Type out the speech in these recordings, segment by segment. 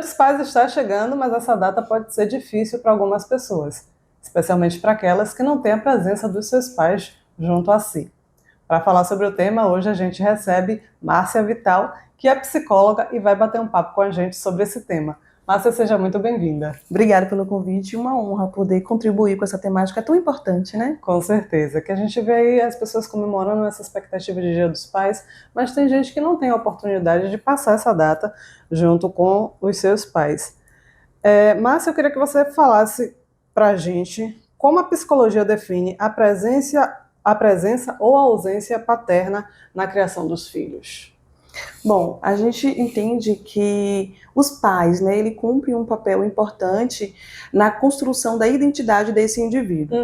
dos Pais está chegando, mas essa data pode ser difícil para algumas pessoas, especialmente para aquelas que não têm a presença dos seus pais junto a si. Para falar sobre o tema, hoje a gente recebe Márcia Vital, que é psicóloga e vai bater um papo com a gente sobre esse tema. Márcia, seja muito bem-vinda. Obrigada pelo convite, uma honra poder contribuir com essa temática tão importante, né? Com certeza, que a gente vê aí as pessoas comemorando essa expectativa de Dia dos Pais, mas tem gente que não tem a oportunidade de passar essa data junto com os seus pais. Márcia, eu queria que você falasse para a gente como a psicologia define a presença ou a ausência paterna na criação dos filhos. Bom, a gente entende que os pais, né, ele cumprem um papel importante na construção da identidade desse indivíduo.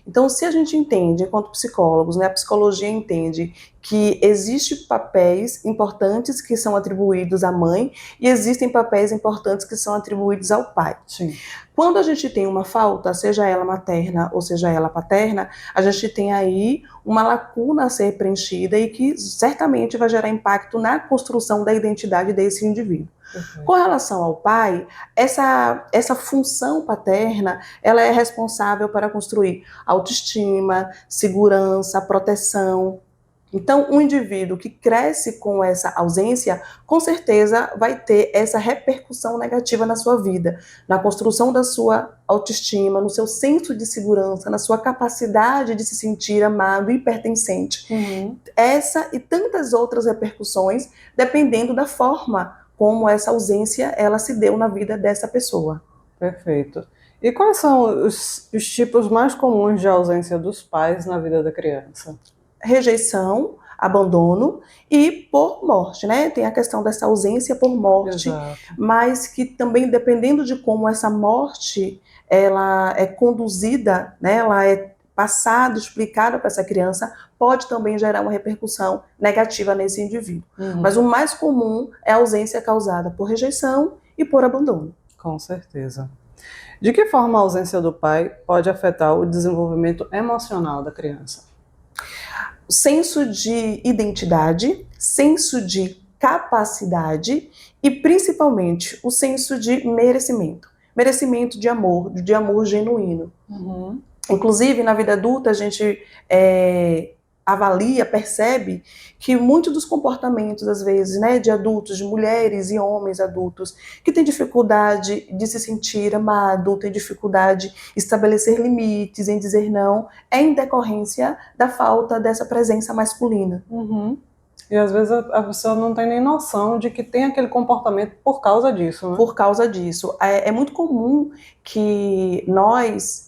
Então, se a gente entende, enquanto psicólogos, né, a psicologia entende que existem papéis importantes que são atribuídos à mãe e existem papéis importantes que são atribuídos ao pai. Sim. Quando a gente tem uma falta, seja ela materna ou seja ela paterna, a gente tem aí uma lacuna a ser preenchida e que certamente vai gerar impacto na construção da identidade desse indivíduo. Uhum. Com relação ao pai, essa função paterna, ela é responsável para construir autoestima, segurança, proteção. Então, um indivíduo que cresce com essa ausência, com certeza vai ter essa repercussão negativa na sua vida, na construção da sua autoestima, no seu senso de segurança, na sua capacidade de se sentir amado e pertencente. Essa e tantas outras repercussões, dependendo da forma como essa ausência ela se deu na vida dessa pessoa. Perfeito. E quais são os tipos mais comuns de ausência dos pais na vida da criança? Rejeição, abandono e por morte, né? Tem a questão dessa ausência por morte, Exato. Mas que também, dependendo de como essa morte ela é conduzida, né? Ela é passada, explicada para essa criança, pode também gerar uma repercussão negativa nesse indivíduo. Mas o mais comum é a ausência causada por rejeição e por abandono. Com certeza. De que forma a ausência do pai pode afetar o desenvolvimento emocional da criança? O senso de identidade, senso de capacidade e principalmente o senso de merecimento. Merecimento de amor genuíno. Inclusive, na vida adulta, a gente avalia, percebe que muitos dos comportamentos, às vezes, né, de adultos, de mulheres e homens adultos, que têm dificuldade de se sentir amado, têm dificuldade em estabelecer limites, em dizer não, é em decorrência da falta dessa presença masculina. E às vezes a pessoa não tem nem noção de que tem aquele comportamento por causa disso, né? Por causa disso. É muito comum que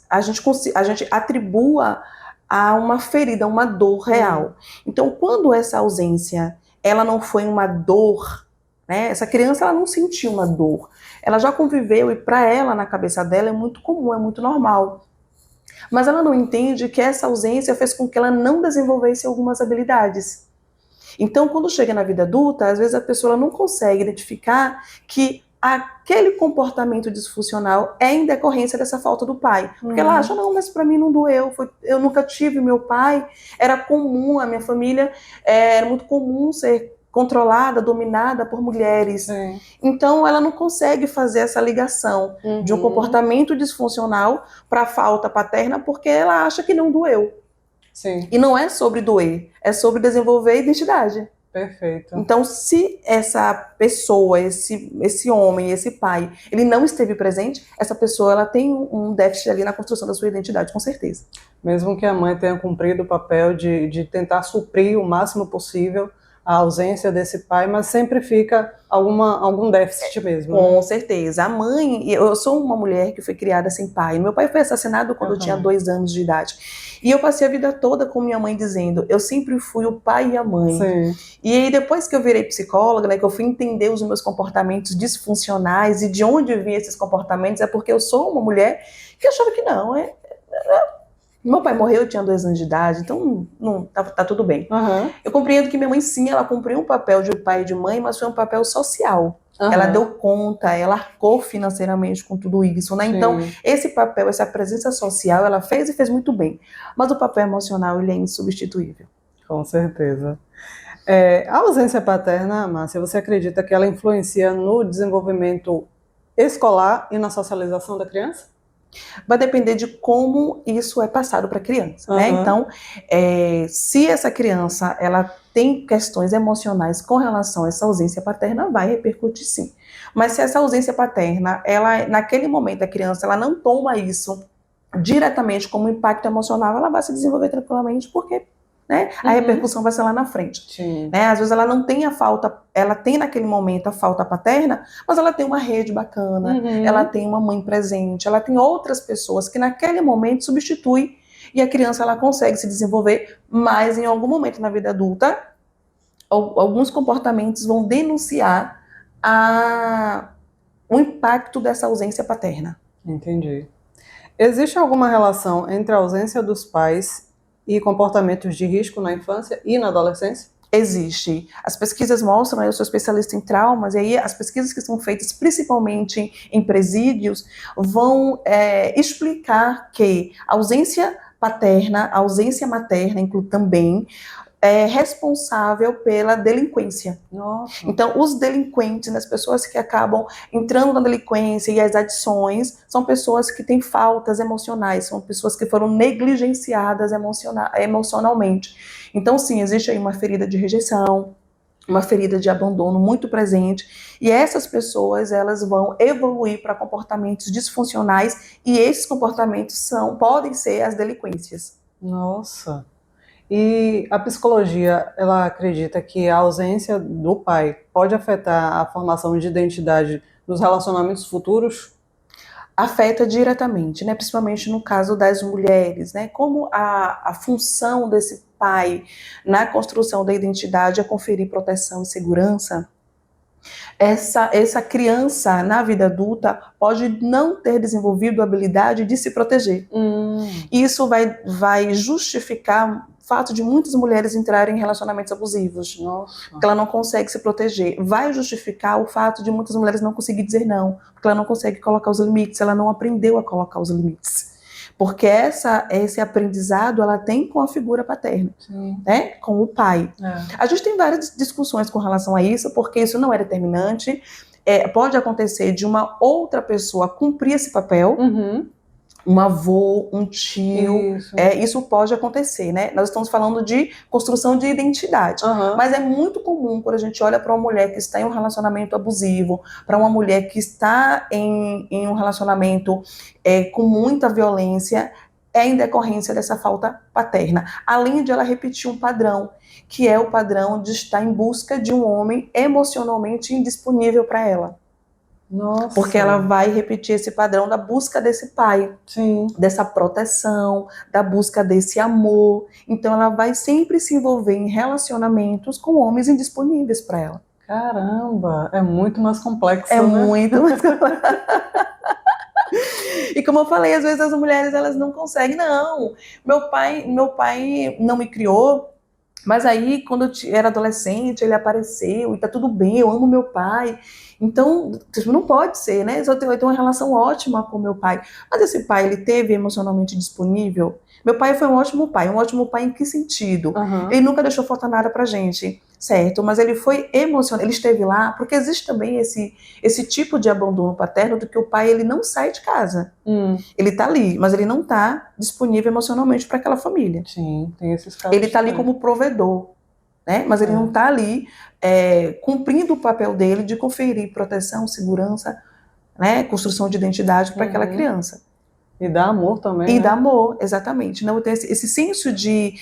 a gente atribua a uma ferida, uma dor real. Então, quando essa ausência, ela não foi uma dor, né? Essa criança, ela não sentiu uma dor. Ela já conviveu e para ela, na cabeça dela, é muito comum, é muito normal. Mas ela não entende que essa ausência fez com que ela não desenvolvesse algumas habilidades. Então, quando chega na vida adulta, às vezes a pessoa não consegue identificar que aquele comportamento disfuncional é em decorrência dessa falta do pai. Porque ela acha, não, mas para mim não doeu, eu nunca tive meu pai, era comum, a minha família era muito comum ser controlada, dominada por mulheres. Então, ela não consegue fazer essa ligação de um comportamento disfuncional para a falta paterna, porque ela acha que não doeu. Sim. E não é sobre doer, é sobre desenvolver identidade. Perfeito. Então, se essa pessoa, esse homem, esse pai, ele não esteve presente, essa pessoa ela tem um déficit ali na construção da sua identidade, com certeza. Mesmo que a mãe tenha cumprido o papel de tentar suprir o máximo possível a ausência desse pai, mas sempre fica algum déficit mesmo. Com certeza. A mãe, eu sou uma mulher que foi criada sem pai. Meu pai foi assassinado quando eu tinha 2 anos de idade. E eu passei a vida toda com minha mãe dizendo, eu sempre fui o pai e a mãe. Sim. E aí depois que eu virei psicóloga, né, que eu fui entender os meus comportamentos disfuncionais e de onde vinham esses comportamentos, é porque eu sou uma mulher que achava que não, meu pai morreu, eu tinha 2 anos de idade, então tá tudo bem. Eu compreendo que minha mãe, sim, ela cumpriu um papel de pai e de mãe, mas foi um papel social. Ela deu conta, ela arcou financeiramente com tudo isso, né? Então, esse papel, essa presença social, ela fez e fez muito bem. Mas o papel emocional, ele é insubstituível. Com certeza. A ausência paterna, Márcia, você acredita que ela influencia no desenvolvimento escolar e na socialização da criança? Vai depender de como isso é passado para a criança, né? Então, se essa criança ela tem questões emocionais com relação a essa ausência paterna, vai repercutir sim. Mas se essa ausência paterna, ela naquele momento a criança ela não toma isso diretamente como impacto emocional, ela vai se desenvolver tranquilamente, porque a repercussão vai ser lá na frente. Né? Às vezes ela não tem a falta, ela tem naquele momento a falta paterna, mas ela tem uma rede bacana, ela tem uma mãe presente, ela tem outras pessoas que naquele momento substituem e a criança ela consegue se desenvolver, mas em algum momento na vida adulta, alguns comportamentos vão denunciar o impacto dessa ausência paterna. Entendi. Existe alguma relação entre a ausência dos pais e comportamentos de risco na infância e na adolescência? Existe. As pesquisas mostram, eu sou especialista em traumas, e aí as pesquisas que são feitas principalmente em presídios vão explicar que a ausência paterna, a ausência materna, inclui também, é responsável pela delinquência. Nossa. Então, os delinquentes, as pessoas que acabam entrando na delinquência e as adições, são pessoas que têm faltas emocionais, são pessoas que foram negligenciadas emocionalmente. Então, sim, existe aí uma ferida de rejeição, uma ferida de abandono muito presente, e essas pessoas, elas vão evoluir para comportamentos disfuncionais, e esses comportamentos podem ser as delinquências. Nossa. E a psicologia, ela acredita que a ausência do pai pode afetar a formação de identidade nos relacionamentos futuros? Afeta diretamente, né? Principalmente no caso das mulheres, né? Como a função desse pai na construção da identidade é conferir proteção e segurança, essa criança na vida adulta pode não ter desenvolvido a habilidade de se proteger. Isso vai justificar o fato de muitas mulheres entrarem em relacionamentos abusivos. Nossa. Porque ela não consegue se proteger. Vai justificar o fato de muitas mulheres não conseguir dizer não, porque ela não consegue colocar os limites, ela não aprendeu a colocar os limites. Porque esse aprendizado ela tem com a figura paterna, né? Com o pai. A gente tem várias discussões com relação a isso, porque isso não é determinante. Pode acontecer de uma outra pessoa cumprir esse papel, um avô, um tio, isso pode acontecer, né? Nós estamos falando de construção de identidade, mas é muito comum quando a gente olha para uma mulher que está em um relacionamento abusivo, para uma mulher que está em um relacionamento com muita violência, é em decorrência dessa falta paterna, além de ela repetir um padrão, que é o padrão de estar em busca de um homem emocionalmente indisponível para ela. Nossa. Porque ela vai repetir esse padrão da busca desse pai, dessa proteção, da busca desse amor. Então ela vai sempre se envolver em relacionamentos com homens indisponíveis para ela. Caramba, é muito mais complexo, né? Muito mais complexo. E como eu falei, às vezes as mulheres elas não conseguem, não. Meu pai não me criou, mas aí quando eu era adolescente ele apareceu e tá tudo bem, eu amo meu pai. Então, não pode ser, né? Eu tenho uma relação ótima com meu pai. Mas esse pai, ele teve emocionalmente disponível? Meu pai foi um ótimo pai em que sentido? Ele nunca deixou faltar nada pra gente, certo? Mas ele foi emocional, ele esteve lá, porque existe também esse tipo de abandono paterno do que o pai, ele não sai de casa. Ele tá ali, mas ele não tá disponível emocionalmente para aquela família. Sim, tem esses casos. Ele tá ali como provedor, né? Mas ele não está ali cumprindo o papel dele de conferir proteção, segurança, né? Construção de identidade para aquela criança. E dar amor também. E dar amor, exatamente. Não, esse senso de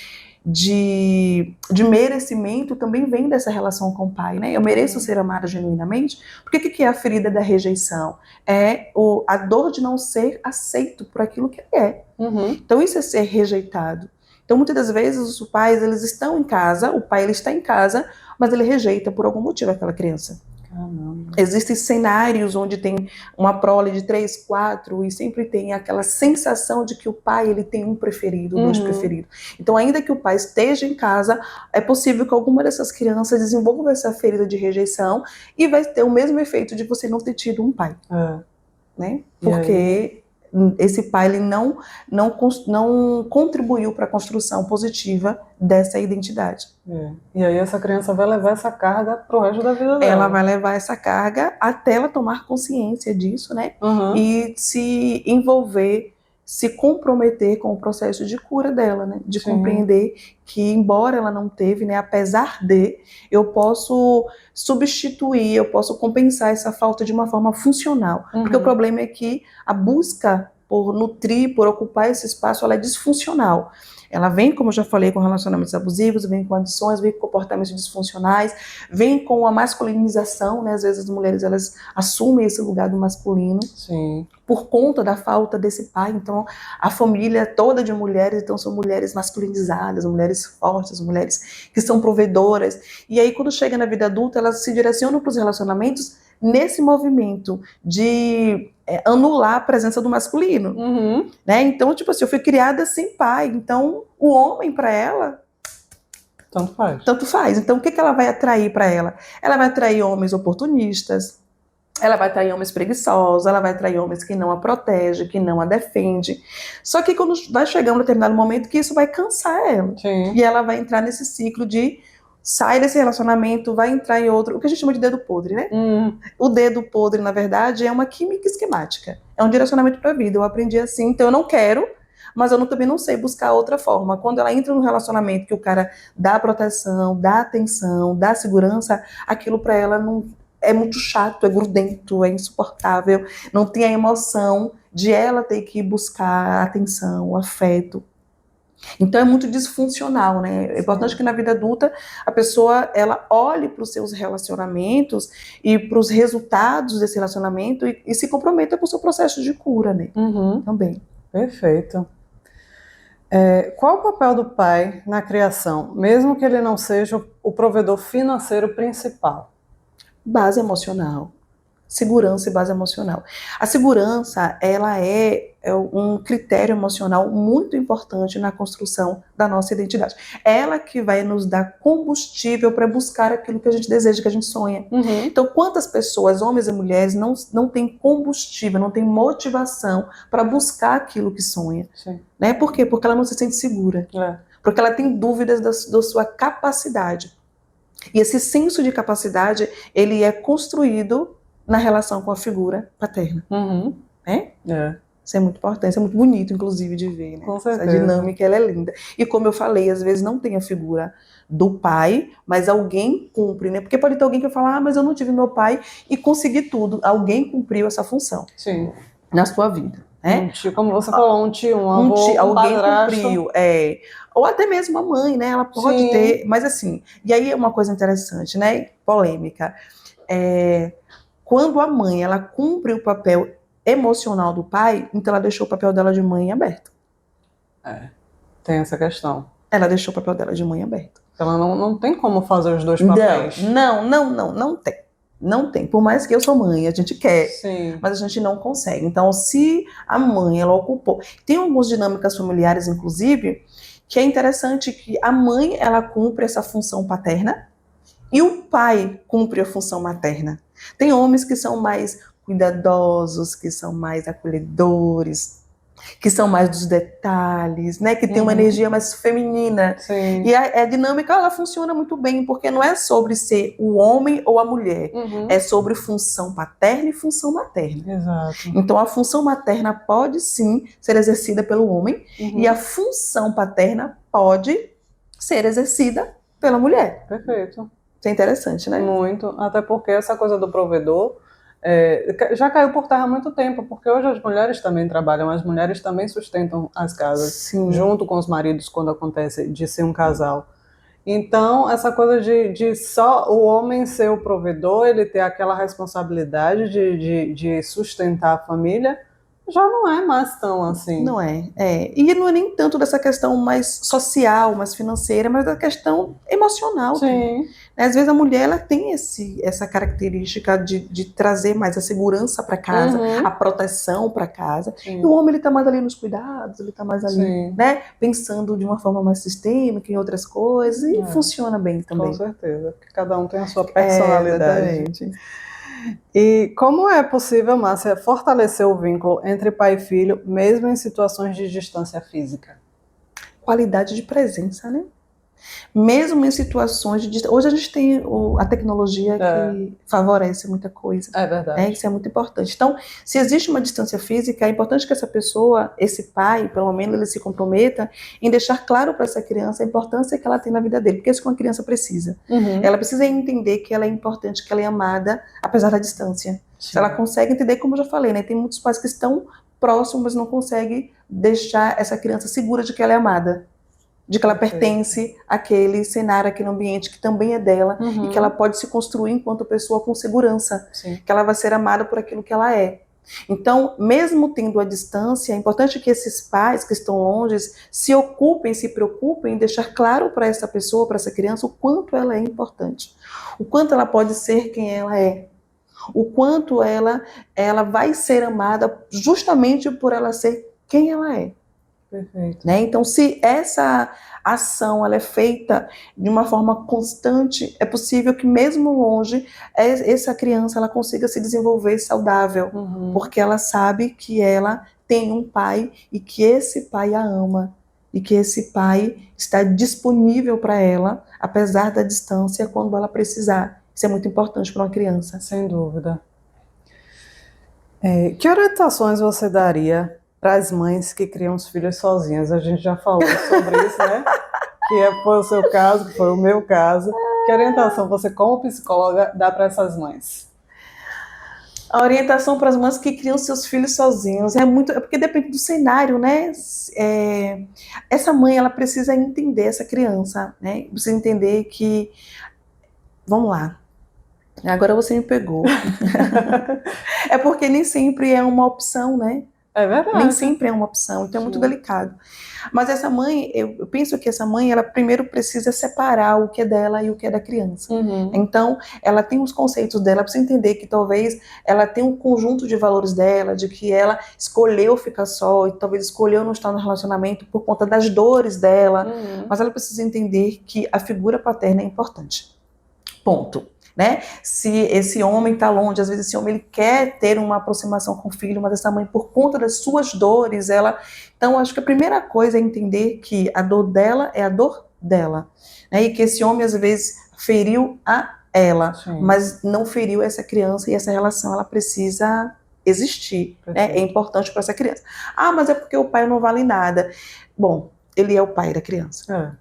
merecimento também vem dessa relação com o pai, né? Eu mereço ser amada genuinamente. Porque o que é a ferida da rejeição? É a dor de não ser aceito por aquilo que ele é. Então isso é ser rejeitado. Então, muitas das vezes, os pais, eles estão em casa, o pai, ele está em casa, mas ele rejeita por algum motivo aquela criança. Caramba. Existem cenários onde tem uma prole de 3, 4, e sempre tem aquela sensação de que o pai, ele tem um preferido, dois preferidos. Então, ainda que o pai esteja em casa, é possível que alguma dessas crianças desenvolva essa ferida de rejeição e vai ter o mesmo efeito de você não ter tido um pai. Né? Porque esse pai ele não contribuiu para a construção positiva dessa identidade. E aí essa criança vai levar essa carga pro resto da vida dela. Ela vai levar essa carga até ela tomar consciência disso, né? E se envolver, se comprometer com o processo de cura dela, né? De compreender que, embora ela não teve, né? Apesar de, eu posso substituir, eu posso compensar essa falta de uma forma funcional. Porque o problema é que a busca por nutrir, por ocupar esse espaço, ela é disfuncional. Ela vem, como eu já falei, com relacionamentos abusivos, vem com adições, vem com comportamentos disfuncionais, vem com a masculinização, né? Às vezes as mulheres, elas assumem esse lugar do masculino. Por conta da falta desse pai. Então, a família toda de mulheres, então são mulheres masculinizadas, mulheres fortes, mulheres que são provedoras. E aí, quando chega na vida adulta, elas se direcionam para os relacionamentos nesse movimento de anular a presença do masculino. Né? Então, tipo assim, eu fui criada sem pai. Então, o homem para ela... Tanto faz. Tanto faz. Então, o que ela vai atrair para ela? Ela vai atrair homens oportunistas, ela vai atrair homens preguiçosos, ela vai atrair homens que não a protegem, que não a defendem. Só que quando vai chegar um determinado momento que isso vai cansar ela. E ela vai entrar nesse ciclo de sai desse relacionamento, vai entrar em outro, o que a gente chama de dedo podre, né? O dedo podre, na verdade, é uma química esquemática. É um direcionamento para a vida. Eu aprendi assim, então eu não quero, mas eu também não sei buscar outra forma. Quando ela entra num relacionamento que o cara dá proteção, dá atenção, dá segurança, aquilo para ela não é muito chato, é grudento, é insuportável, não tem a emoção de ela ter que buscar atenção, afeto. Então é muito disfuncional, né? É importante que na vida adulta a pessoa ela olhe para os seus relacionamentos e para os resultados desse relacionamento e se comprometa com o seu processo de cura, né? Também. Perfeito. Qual o papel do pai na criação, mesmo que ele não seja o provedor financeiro principal? Base emocional. Segurança e base emocional. A segurança, ela é um critério emocional muito importante na construção da nossa identidade. Ela que vai nos dar combustível para buscar aquilo que a gente deseja, que a gente sonha. Então, quantas pessoas, homens e mulheres, não têm combustível, não têm motivação para buscar aquilo que sonha? Né? Por quê? Porque ela não se sente segura. Porque ela tem dúvidas da sua capacidade. E esse senso de capacidade, ele é construído na relação com a figura paterna. Né? Isso é muito importante, isso é muito bonito, inclusive, de ver. Né? Com certeza. Essa dinâmica, ela é linda. E como eu falei, às vezes não tem a figura do pai, mas alguém cumpre, né? Porque pode ter alguém que fala, mas eu não tive meu pai e consegui tudo. Alguém cumpriu essa função. Na sua vida. Né? Como você falou, um tio, um avô, alguém cumpriu. Ou até mesmo a mãe, né? Ela pode ter, mas assim, e aí é uma coisa interessante, né? Polêmica. Quando a mãe, ela cumpre o papel emocional do pai, então ela deixou o papel dela de mãe aberto. Tem essa questão. Ela deixou o papel dela de mãe aberto. Ela não tem como fazer os dois papéis. Não tem. Não tem. Por mais que eu sou mãe, a gente quer, mas a gente não consegue. Então, se a mãe, ela ocupou... Tem algumas dinâmicas familiares, inclusive, que é interessante que a mãe, ela cumpre essa função paterna e o pai cumpre a função materna. Tem homens que são mais cuidadosos, que são mais acolhedores, que são mais dos detalhes, né? Que tem uma energia mais feminina. E a dinâmica, ela funciona muito bem, porque não é sobre ser o homem ou a mulher, é sobre função paterna e função materna. Então a função materna pode sim ser exercida pelo homem e a função paterna pode ser exercida pela mulher. Perfeito. Isso é interessante, né? Muito, até porque essa coisa do provedor já caiu por terra há muito tempo, porque hoje as mulheres também trabalham, as mulheres também sustentam as casas, junto com os maridos, quando acontece de ser um casal. Então, essa coisa de só o homem ser o provedor, ele ter aquela responsabilidade de sustentar a família, já não é mais tão assim. Não é. E não é nem tanto dessa questão mais social, mais financeira, mas da questão emocional. Às vezes a mulher, ela tem essa característica de trazer mais a segurança para casa, a proteção para casa. E o homem, ele tá mais ali nos cuidados, ele tá mais ali, né, pensando de uma forma mais sistêmica em outras coisas, e funciona bem também. Com certeza, porque cada um tem a sua personalidade. Exatamente. E como é possível, Márcia, fortalecer o vínculo entre pai e filho, mesmo em situações de distância física? Qualidade de presença, né? Mesmo em situações de... Hoje a gente tem a tecnologia que favorece muita coisa. É verdade. Isso é muito importante. Então, se existe uma distância física, é importante que essa pessoa, esse pai, pelo menos ele se comprometa em deixar claro para essa criança a importância que ela tem na vida dele, porque é isso que uma criança precisa. Uhum. Ela precisa entender que ela é importante, que ela é amada, apesar da distância. Sim. Se ela consegue entender, como eu já falei, né? Tem muitos pais que estão próximos, mas não conseguem deixar essa criança segura de que ela é amada, de que ela pertence àquele cenário, àquele ambiente que também é dela, e que ela pode se construir enquanto pessoa com segurança, que ela vai ser amada por aquilo que ela é. Então, mesmo tendo a distância, é importante que esses pais que estão longe se ocupem, se preocupem em deixar claro para essa pessoa, para essa criança, o quanto ela é importante, o quanto ela pode ser quem ela é, o quanto ela vai ser amada justamente por ela ser quem ela é. Perfeito. Né? Então, se essa ação ela é feita de uma forma constante, é possível que mesmo longe, essa criança ela consiga se desenvolver saudável, porque ela sabe que ela tem um pai e que esse pai a ama, e que esse pai está disponível para ela, apesar da distância, quando ela precisar. Isso é muito importante para uma criança. Sem dúvida. Que orientações você daria para as mães que criam os filhos sozinhas? A gente já falou sobre isso, né? Que foi o seu caso, que foi o meu caso. Que orientação você, como psicóloga, dá para essas mães? A orientação para as mães que criam seus filhos sozinhos é porque depende do cenário, né? Essa mãe, ela precisa entender essa criança, né? Precisa entender que... Vamos lá. Agora você me pegou. É porque nem sempre é uma opção, né? É verdade. Nem sempre é uma opção, então é muito delicado. Mas essa mãe, eu penso que essa mãe, ela primeiro precisa separar o que é dela e o que é da criança. Então, ela tem os conceitos dela, precisa entender que talvez ela tenha um conjunto de valores dela, de que ela escolheu ficar só, e talvez escolheu não estar no relacionamento por conta das dores dela, mas ela precisa entender que a figura paterna é importante. Ponto. Né? Se esse homem está longe, às vezes esse homem ele quer ter uma aproximação com o filho, mas essa mãe, por conta das suas dores, então acho que a primeira coisa é entender que a dor dela é a dor dela, né? E que esse homem às vezes feriu a ela, mas não feriu essa criança, e essa relação ela precisa existir, né? É importante para essa criança. Ah, mas é porque o pai não vale nada. Bom, ele é o pai da criança.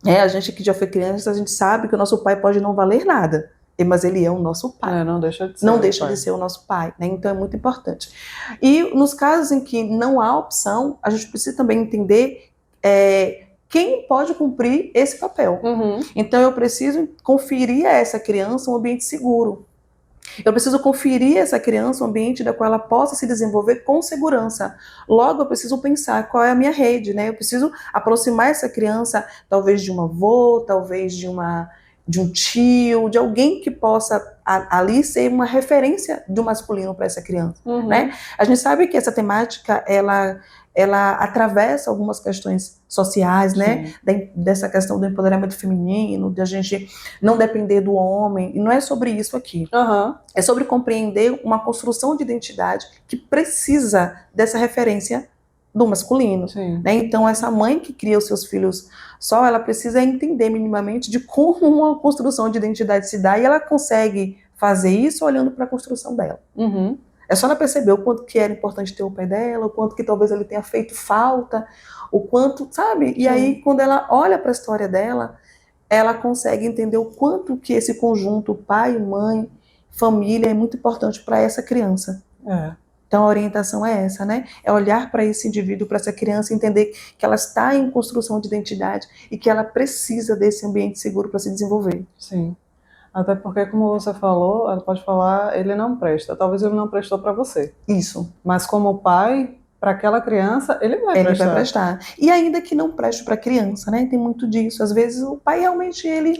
A gente que já foi criança, a gente sabe que o nosso pai pode não valer nada, mas ele é o nosso pai. Não deixa de ser. Não deixa de ser o nosso pai, né? Então é muito importante. E nos casos em que não há opção, a gente precisa também entender quem pode cumprir esse papel. Então eu preciso conferir a essa criança um ambiente seguro. Eu preciso conferir a essa criança um ambiente da qual ela possa se desenvolver com segurança. Logo, eu preciso pensar qual é a minha rede, né? Eu preciso aproximar essa criança, talvez de um avô, talvez de um tio, de alguém que possa ali ser uma referência do masculino para essa criança, né? A gente sabe que essa temática, ela atravessa algumas questões sociais, né? Dessa questão do empoderamento feminino, de a gente não depender do homem, e não é sobre isso aqui. É sobre compreender uma construção de identidade que precisa dessa referência do masculino, né? Então essa mãe que cria os seus filhos só, ela precisa entender minimamente de como uma construção de identidade se dá, e ela consegue fazer isso olhando para a construção dela. É só ela perceber o quanto que era importante ter o pai dela, o quanto que talvez ele tenha feito falta, o quanto, sabe? E aí, quando ela olha para a história dela, ela consegue entender o quanto que esse conjunto, pai, mãe, família, é muito importante para essa criança. Então a orientação é essa, né? É olhar para esse indivíduo, para essa criança, e entender que ela está em construção de identidade e que ela precisa desse ambiente seguro para se desenvolver. Sim. Até porque, como você falou, ela pode falar, ele não presta. Talvez ele não prestou para você. Isso. Mas como pai, para aquela criança, ele vai Ele prestar. vai prestar. E ainda que não preste para a criança, né? Tem muito disso. Às vezes o pai realmente ele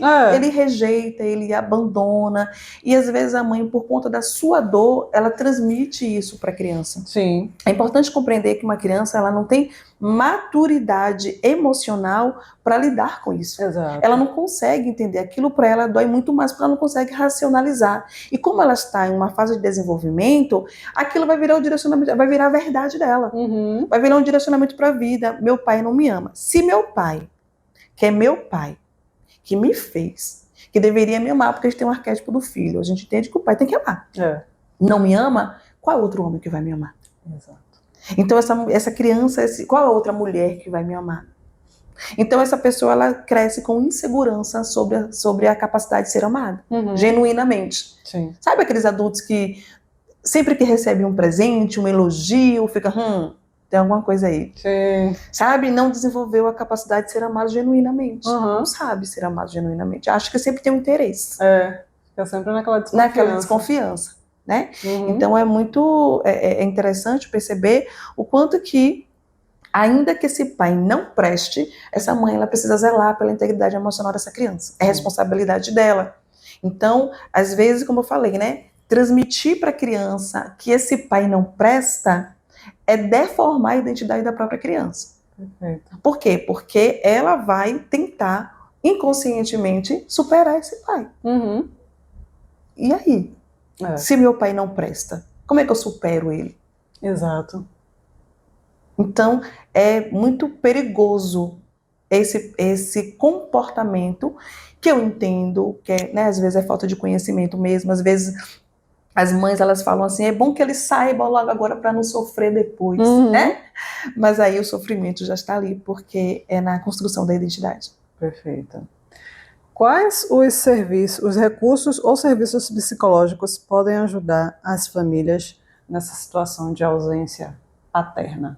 rejeita, ele abandona. E às vezes a mãe, por conta da sua dor, ela transmite isso para a criança. Sim. É importante compreender que uma criança ela não tem maturidade emocional para lidar com isso. Exato. Ela não consegue entender aquilo, para ela dói muito mais porque ela não consegue racionalizar. E como ela está em uma fase de desenvolvimento, aquilo vai virar o direcionamento, vai virar a verdade dela. Uhum. Vai virar um direcionamento para a vida. Meu pai não me ama. Se meu pai, que é meu pai, que me fez, que deveria me amar, porque a gente tem um arquétipo do filho, a gente entende que o pai tem que amar. Não me ama, qual é outro homem que vai me amar? Exato. Então essa criança, qual é a outra mulher que vai me amar? Então essa pessoa ela cresce com insegurança sobre a capacidade de ser amada, genuinamente. Sim. Sabe aqueles adultos que sempre que recebem um presente, um elogio, fica, tem alguma coisa aí. Sim. Sabe? Não desenvolveu a capacidade de ser amado genuinamente. Não sabe ser amado genuinamente. Acha que sempre tem um interesse. Fica sempre naquela desconfiança. Né? Então é muito interessante perceber o quanto que, ainda que esse pai não preste, essa mãe ela precisa zelar pela integridade emocional dessa criança. É responsabilidade dela. Então, às vezes, como eu falei, né, transmitir para a criança que esse pai não presta é deformar a identidade da própria criança. Perfeito. Por quê? Porque ela vai tentar inconscientemente superar esse pai. E aí? Se meu pai não presta, como é que eu supero ele? Exato. Então, é muito perigoso esse comportamento que eu entendo que né, às vezes é falta de conhecimento mesmo, às vezes as mães elas falam assim, é bom que ele saiba logo agora para não sofrer depois, né? Mas aí o sofrimento já está ali, porque é na construção da identidade. Perfeito. Quais os recursos ou serviços psicológicos podem ajudar as famílias nessa situação de ausência paterna?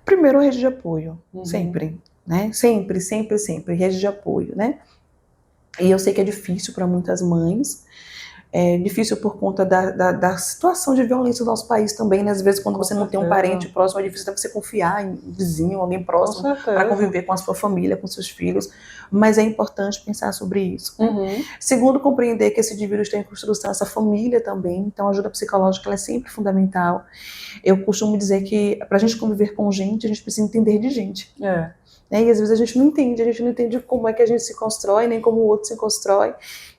Primeiro, rede de apoio, sempre, né? Sempre, rede de apoio, né? E eu sei que é difícil para muitas mães, é difícil por conta da situação de violência do nosso país também, né? Às vezes quando você não tem um parente próximo, é difícil você confiar em um vizinho, alguém próximo, para conviver com a sua família, com seus filhos, mas é importante pensar sobre isso. Segundo, compreender que esse indivíduo está em construção, essa família também, então a ajuda psicológica ela é sempre fundamental. Eu costumo dizer que para a gente conviver com gente, a gente precisa entender de gente. E às vezes a gente não entende como é que a gente se constrói, nem como o outro se constrói.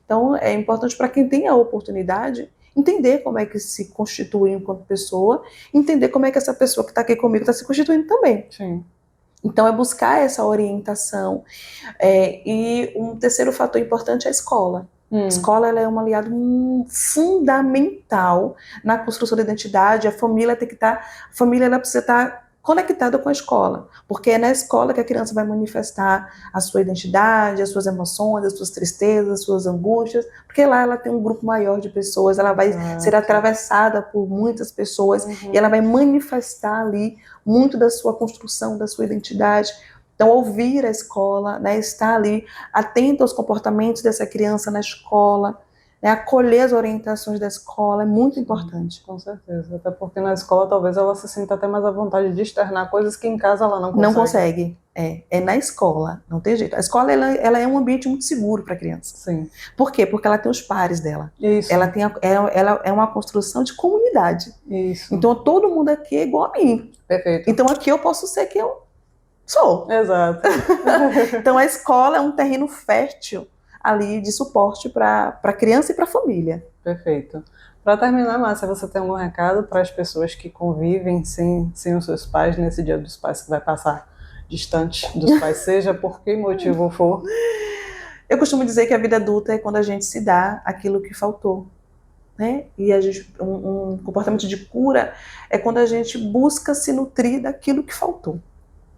Então, é importante para quem tem a oportunidade entender como é que se constitui enquanto pessoa, entender como é que essa pessoa que está aqui comigo está se constituindo também. Sim. Então, é buscar essa orientação. E um terceiro fator importante é a escola. A escola ela é um aliado fundamental na construção da identidade. A família ela precisa estar conectada com a escola, porque é na escola que a criança vai manifestar a sua identidade, as suas emoções, as suas tristezas, as suas angústias, porque lá ela tem um grupo maior de pessoas, ela vai ser atravessada por muitas pessoas e ela vai manifestar ali muito da sua construção, da sua identidade. Então, ouvir a escola, né, estar ali atento aos comportamentos dessa criança na escola, né, acolher as orientações da escola é muito importante. Com certeza, até porque na escola talvez ela se sinta até mais à vontade de externar coisas que em casa ela não consegue. Não consegue, é na escola, não tem jeito. A escola ela é um ambiente muito seguro para a criança. Sim. Por quê? Porque ela tem os pares dela. Isso. Ela é uma construção de comunidade. Isso. Então todo mundo aqui é igual a mim. Perfeito. Então aqui eu posso ser quem eu sou. Exato. Então a escola é um terreno fértil ali de suporte para a criança e para a família. Perfeito. Para terminar, Márcia, você tem algum recado para as pessoas que convivem sem os seus pais nesse dia dos pais que vai passar distante dos pais, seja por que motivo for? Eu costumo dizer que a vida adulta é quando a gente se dá aquilo que faltou, né? E um comportamento de cura é quando a gente busca se nutrir daquilo que faltou.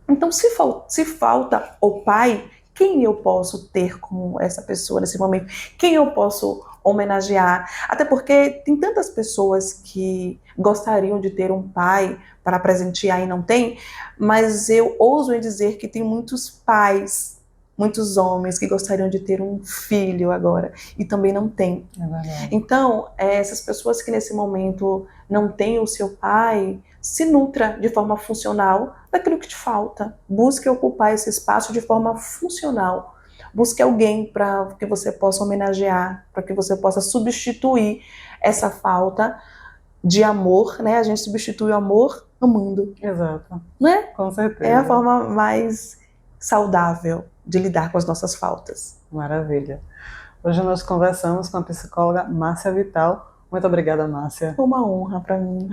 Então, se falta o pai, quem eu posso ter como essa pessoa nesse momento? Quem eu posso homenagear? Até porque tem tantas pessoas que gostariam de ter um pai para presentear e não tem, mas eu ouso em dizer que tem muitos pais, muitos homens que gostariam de ter um filho agora e também não tem. É verdade. Então, essas pessoas que nesse momento não têm o seu pai, se nutra de forma funcional daquilo que te falta. Busque ocupar esse espaço de forma funcional. Busque alguém para que você possa homenagear, para que você possa substituir essa falta de amor, né? A gente substitui o amor amando. Exato. Né? Com certeza. É a forma mais saudável de lidar com as nossas faltas. Maravilha. Hoje nós conversamos com a psicóloga Márcia Vital. Muito obrigada, Márcia. Foi uma honra para mim.